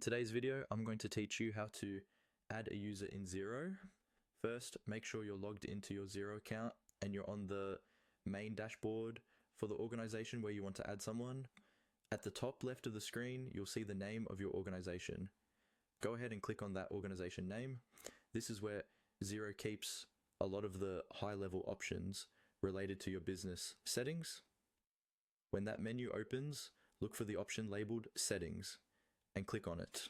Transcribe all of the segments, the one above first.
today's video, I'm going to teach you how to add a user in Xero. First, make sure you're logged into your Xero account and you're on the main dashboard for the organization where you want to add someone. At the top left of the screen, you'll see the name of your organization. Go ahead and click on that organization name. This is where Xero keeps a lot of the high-level options related to your business settings. When that menu opens, look for the option labeled Settings and click on it.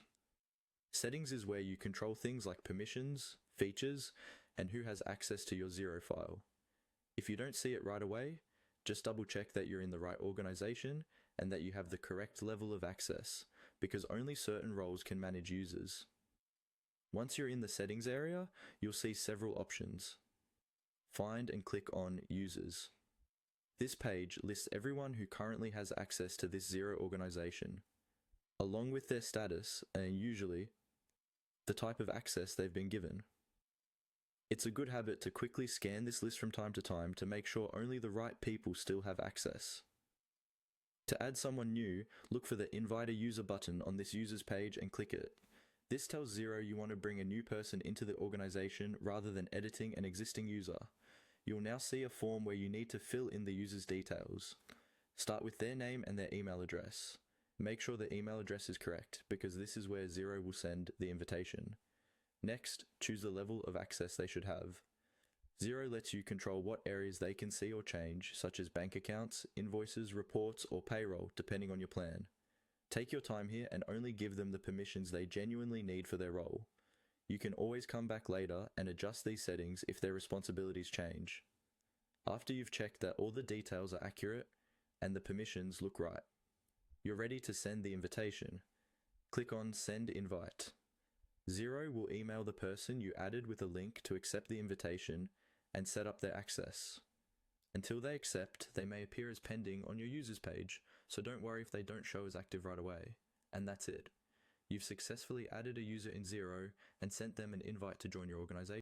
Settings is where you control things like permissions, features, and who has access to your Xero file. If you don't see it right away, just double check that you're in the right organization and that you have the correct level of access, because only certain roles can manage users. Once you're in the settings area, you'll see several options. Find and click on Users. This page lists everyone who currently has access to this Xero organization, along with their status and usually the type of access they've been given. It's a good habit to quickly scan this list from time to time to make sure only the right people still have access. To add someone new, look for the Invite a User button on this user's page and click it. This tells Xero you want to bring a new person into the organization rather than editing an existing user. You'll now see a form where you need to fill in the user's details. Start with their name and their email address. Make sure the email address is correct, because this is where Xero will send the invitation. Next, choose the level of access they should have. Xero lets you control what areas they can see or change, such as bank accounts, invoices, reports, or payroll, depending on your plan. Take your time here and only give them the permissions they genuinely need for their role. You can always come back later and adjust these settings if their responsibilities change. After you've checked that all the details are accurate and the permissions look right, you're ready to send the invitation. Click on Send Invite. Xero will email the person you added with a link to accept the invitation and set up their access. Until they accept, they may appear as pending on your users page, so don't worry if they don't show as active right away. And that's it. You've successfully added a user in Xero and sent them an invite to join your organization.